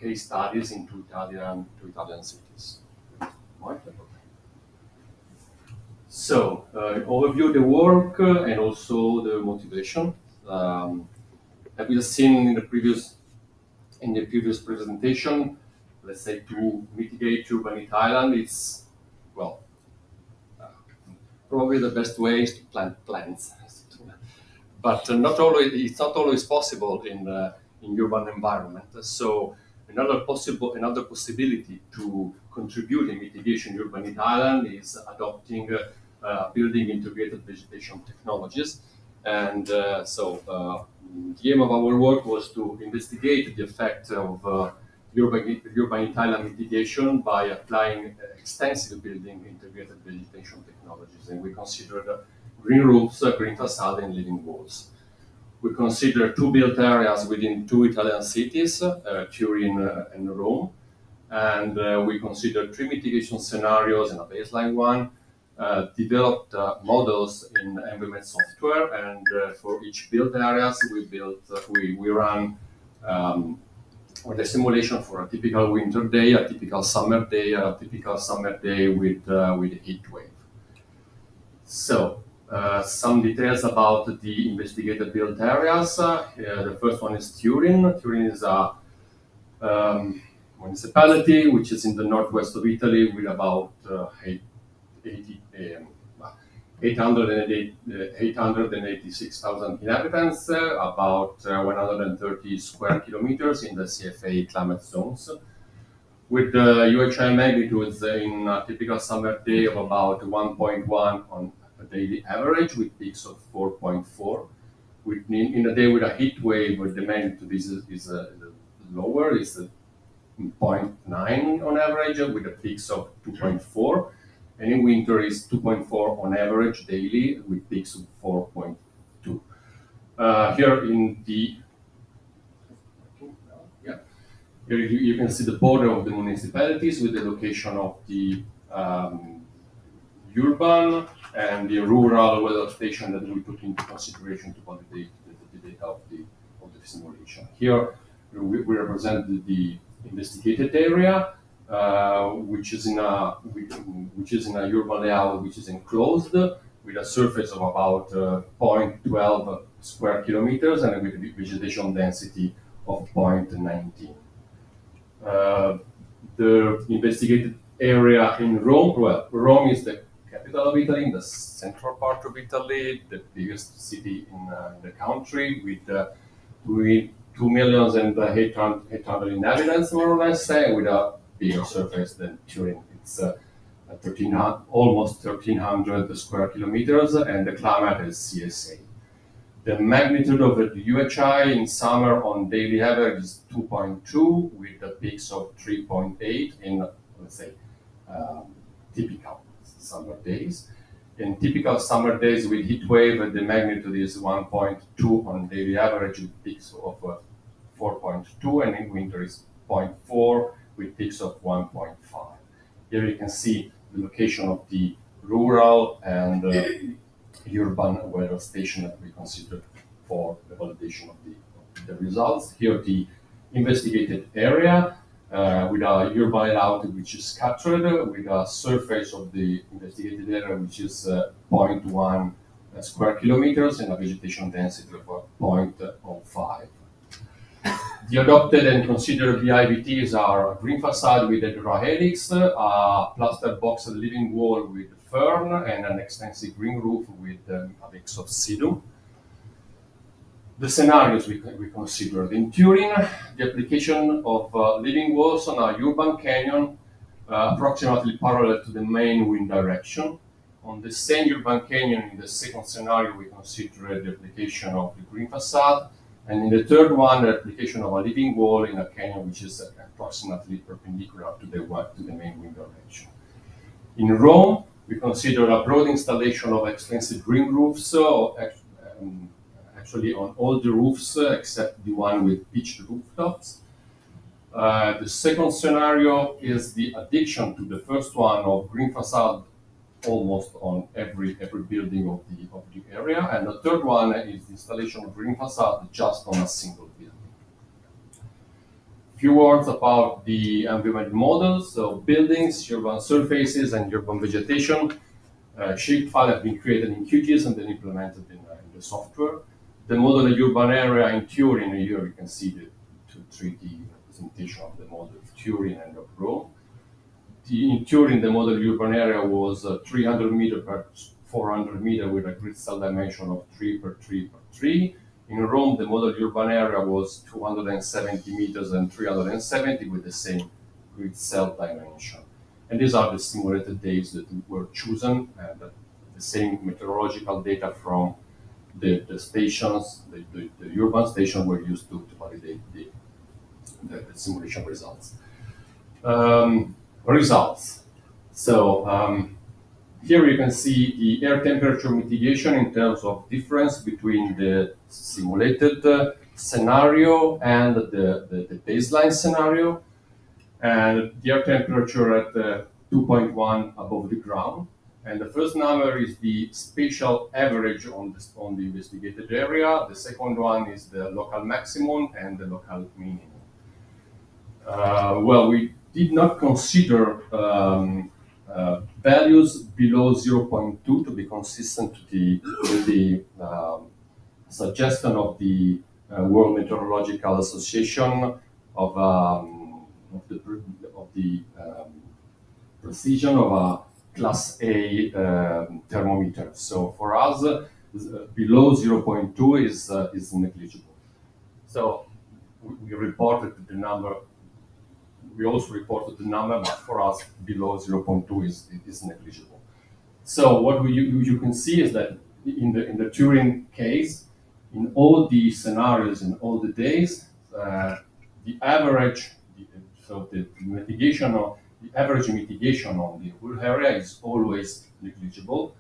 case studies in two Italian cities. So, overview of the work and also the motivation. As we have seen in the previous presentation, let's say to mitigate urban heat island, it's well probably the best way is to plant plants, but it's not always possible in urban environment. So another possibility to contribute in mitigation urban heat island is adopting building integrated vegetation technologies. And the aim of our work was to investigate the effect of urban heat island mitigation by applying extensive building integrated vegetation technologies. And we considered green roofs, green facade, and living walls. We consider two built areas within two Italian cities, Turin and Rome. And we considered three mitigation scenarios and a baseline one, developed models in environment software, and for each built areas we ran the simulation for a typical winter day, a typical summer day, with heat wave. So some details about the investigated built areas. The first one is Turin. Turin is a municipality which is in the northwest of Italy with about 886,000 inhabitants, about 130 square kilometers in the CFA climate zones, with UHI magnitudes in a typical summer day of about 1.1 on a daily average, with peaks of 4.4. In a day with a heat wave, where the magnitude is lower, is 0.9 on average, with the peaks of 2.4. And in winter is 2.4 on average daily, with peaks of 4.2. Here you can see the border of the municipalities with the location of the urban and the rural weather station that we took into consideration to validate the data of the simulation. Here we represent the investigated area, which is in a urban layout which is enclosed with a surface of about 0.12 square kilometers and with a vegetation density of 0.19. The investigated area in Rome, Rome is the capital of Italy, in the central part of Italy, the biggest city in the country, with 2,800,000 inhabitants, more or less, with a bigger surface than Turin. It's almost 1,300 square kilometers, and the climate is CSA. The magnitude of the UHI in summer on daily average is 2.2, with the peaks of 3.8 in, let's say, typical summer days. In typical summer days with heat wave, the magnitude is 1.2 on daily average, with peaks of 4.2, and in winter is 0.4 with peaks of 1.5. Here you can see the location of the rural and urban weather station that we considered for the validation of the results. Here the investigated area with a urban layout which is scattered, with a surface of the investigated area which is 0.1 square kilometers and a vegetation density of 0.05. The adopted and considered BIVTs are a green facade with a helix, a plaster box living wall with fern, and an extensive green roof with a mix of sedum. The scenarios we considered. In Turin, the application of living walls on a urban canyon approximately parallel to the main wind direction. On the same urban canyon, in the second scenario, we considered the application of the green facade. And in the third one, the application of a living wall in a canyon which is approximately perpendicular to the main wind direction. In Rome, we consider a broad installation of extensive green roofs, actually on all the roofs except the one with pitched rooftops. The second scenario is the addition to the first one of green facade almost on every building of the area, and the third one is the installation of green facade just on a single building. Few words about the environment models. So buildings, urban surfaces, and urban vegetation. Shapefile have been created in QGIS and then implemented in the software. The model of urban area in Turin, here you can see the 3D representation of the model of Turin and of Rome. In Turin, the model urban area was 300 meter per 400 meter with a grid cell dimension of 3 per 3 per 3. In Rome, the model urban area was 270 meters and 370 with the same grid cell dimension. And these are the simulated days that were chosen, and the same meteorological data from the stations, the urban station were used to validate the simulation results. Results. So here you can see the air temperature mitigation in terms of difference between the simulated scenario and the baseline scenario. And the air temperature at 2.1 above the ground. And the first number is the spatial average on the investigated area. The second one is the local maximum and the local minimum. Well, we did not consider values below 0.2 to be consistent with the suggestion of the World Meteorological Association of the precision of a class A thermometer. So for us, below 0.2 is negligible. So we reported the number. We also reported the number, but for us, below 0.2 is negligible. So what you can see is that in the Turing case, in all the scenarios, in all the days, the average, so the average mitigation on the whole area is always negligible.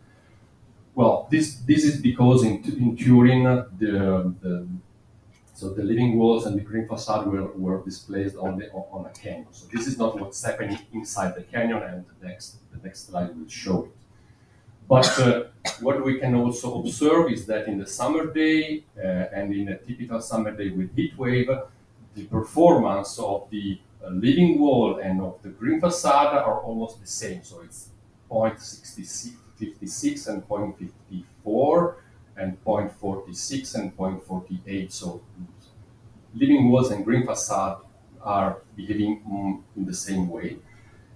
Well, this is because in Turing the living walls and the green facade were displaced on a canyon. So this is not what's happening inside the canyon, and the next slide will show it. But what we can also observe is that in the summer day and in a typical summer day with heat wave, the performance of the living wall and of the green facade are almost the same. So it's 0.56 and 0.54 and 0.46 and 0.48. So living walls and green facade are behaving in the same way.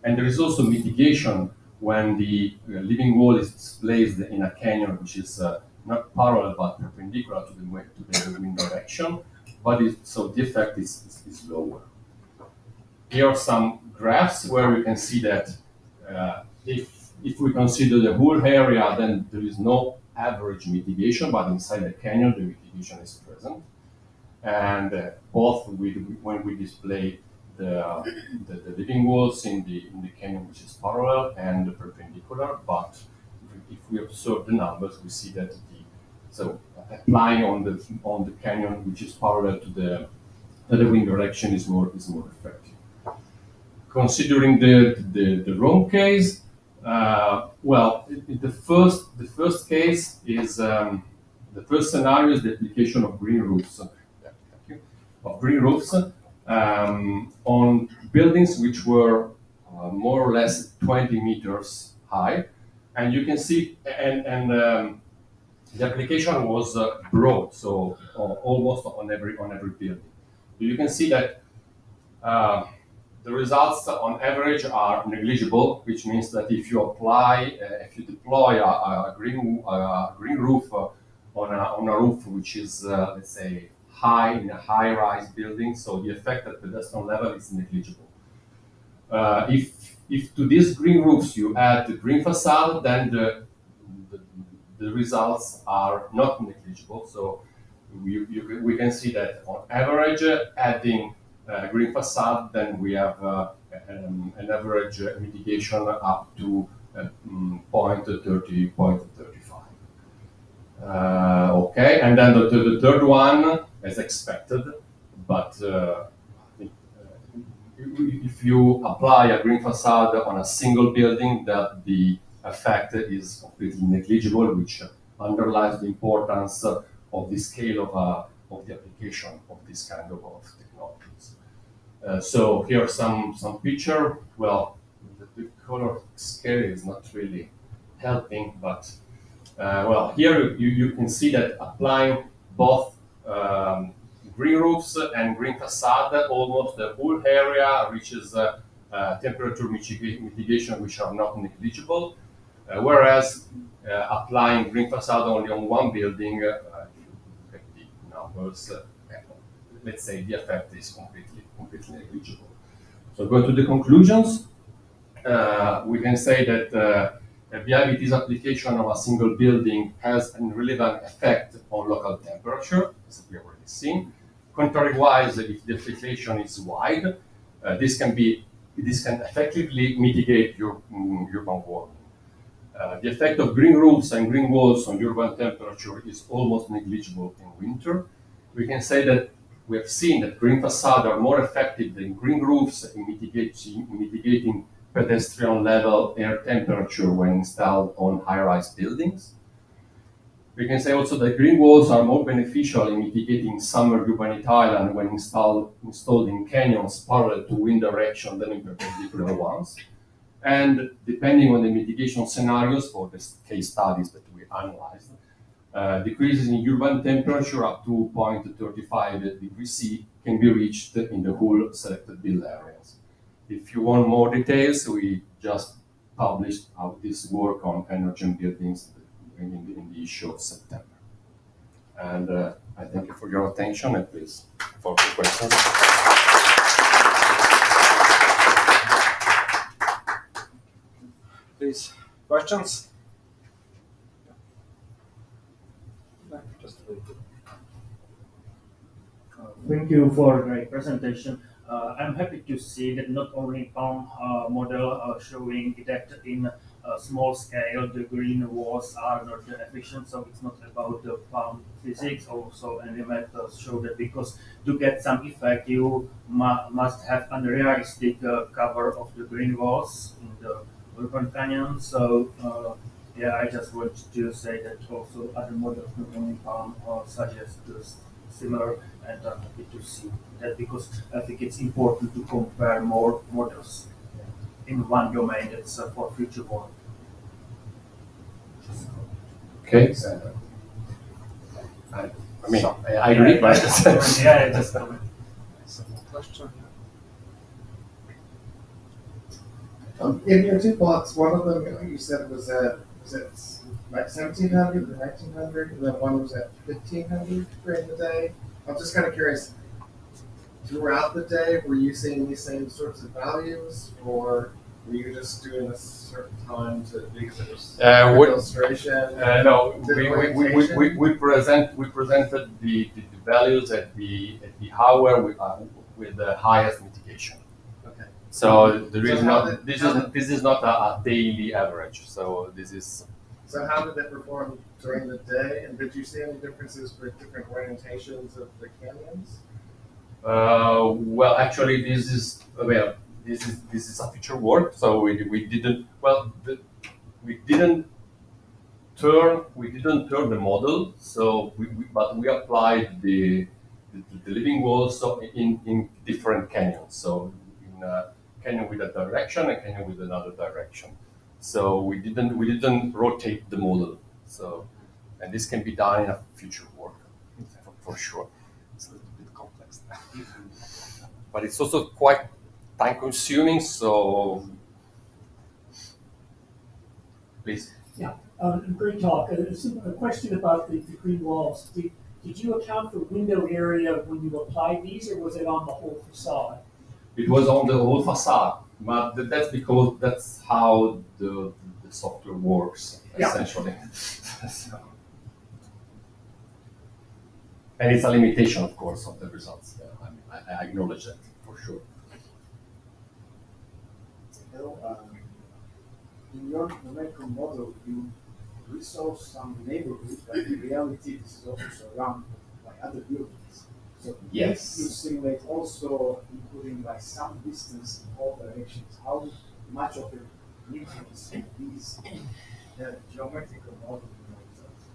And there is also mitigation when the living wall is displaced in a canyon which is not parallel but perpendicular to the wind direction, but so the effect is lower. Here are some graphs where we can see that if we consider the whole area, then there is no average mitigation, but inside the canyon the mitigation is present. And both when we display the living walls in the canyon which is parallel and perpendicular, but if we observe the numbers, we see that so applying on the canyon which is parallel to the wind direction is more effective. Considering the Rome case, well, the first case is the first scenario is the application of green roofs. On buildings which were more or less 20 meters high, and you can see, and the application was broad, so almost on every building. You can see that the results on average are negligible, which means that if you deploy a green roof on a roof which is let's say high in a high-rise building, so the effect at pedestrian level is negligible. If to these green roofs you add the green facade, then the results are not negligible. So we can see that on average, adding green facade, then we have an average mitigation up to 0.30, 0.35. Okay, and then the third one, as expected, but if you apply a green facade on a single building, that the effect is completely negligible, which underlines the importance of the scale of the application of this kind of technologies. So here are some picture. Well, the color scale is not really helping, but well, here you can see that applying both green roofs and green facade, almost the whole area reaches temperature mitigation which are not negligible. Whereas applying green facade only on one building, if you look at the numbers, let's say the effect is completely negligible. So going to the conclusions, we can say that VIVT's application of a single building has an relevant effect on local temperature, as we already seen. Contrary-wise, if the application is wide, this can effectively mitigate your urban warming. The effect of green roofs and green walls on urban temperature is almost negligible in winter. We can say that we have seen that green facades are more effective than green roofs in mitigating pedestrian level air temperature when installed on high-rise buildings. We can say also that green walls are more beneficial in mitigating summer urban heat island when installed in canyons parallel to wind direction than in perpendicular ones. And depending on the mitigation scenarios for the case studies that we analyzed, decreases in urban temperature up to 0.35 degrees C can be reached in the whole selected build areas. If you want more details, we just published this work on energy and buildings in the issue of September. And I thank you for your attention, and please for the questions. Please, questions? Thank you for a great presentation. I'm happy to see that not only palm model showing that in small scale the green walls are not efficient, so it's not about the palm physics. Also, ENEA methods show that because to get some effect, you must have unrealistic cover of the green walls in the urban canyon. So yeah, I just want to say that also other models, not only palm, suggest this similar, and I'm happy to see that because I think it's important to compare more models in one domain that's for future work. Okay. So, I mean, I agree, but yeah, just comment. Question. In your two plots, one of them you said was at like 1700 or 1900, and then one was at 1500 during the day. I'm just kind of curious. Throughout the day, were you seeing these same sorts of values, or were you just doing a certain time because it was illustration? No, we presented the values at the hour with the highest mitigation. Okay. So there is not this is not a daily average. So this is. So how did that perform during the day, and did you see any differences for different orientations of the canyons? Well, actually, this is a future work. So we didn't turn the model. So but we applied the living walls in different canyons. So in a canyon with a direction, a canyon with another direction. So we didn't rotate the model. So, and this can be done in a future work for sure. It's a little bit complex, but it's also quite time consuming. So, please. Yeah, great talk. A question about the green walls. Did you account for window area when you applied these, or was it on the whole facade? It was on the whole facade, but that's because that's how the software works, essentially. So, and it's a limitation, of course, of the results. Yeah, I acknowledge that for sure. In your numerical model, you resolve some neighborhoods, but in reality, this is also surrounded by other buildings. So Yes. if you simulate also including like some distance in all directions, how much of a influence these geometrical model?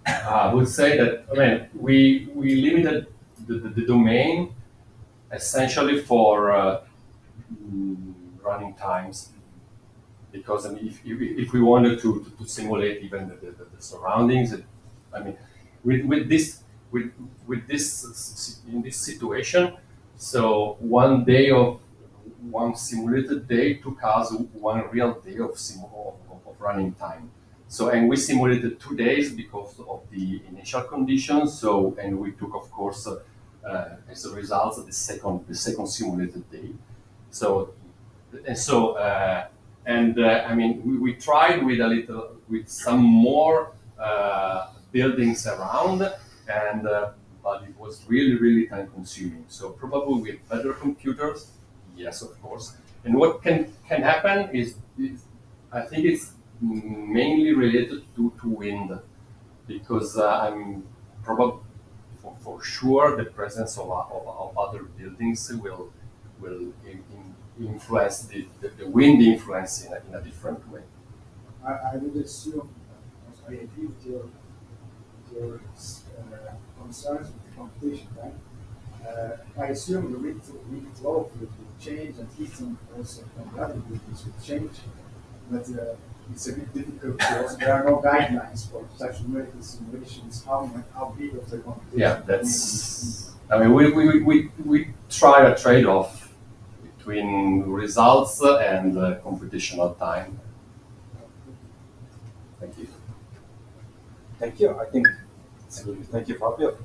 I would say that we limited the domain essentially for running times. Because I mean, if we wanted to simulate even the surroundings, I mean, with this with this in this situation, so one simulated day took us one real day of running time. So and we simulated 2 days because of the initial conditions. So and we took of course as a result the second simulated day. So and so. I mean, we tried with some more buildings around, and but it was really time consuming. So probably with better computers, yes, of course. And what can happen is I think it's mainly related to wind, because I'm probably for sure the presence of other buildings will influence the wind influence in a different way. I would assume, I agree with your concerns with the competition, right? I assume the wind flow will change and heating also from the other buildings will change, but it's a bit difficult because there are no guidelines for such numerical simulations. How big of the competition? Yeah, that's. I mean, we try a trade-off between results and computational time. Thank you. Thank you. I think it's good. Thank you, Fabio.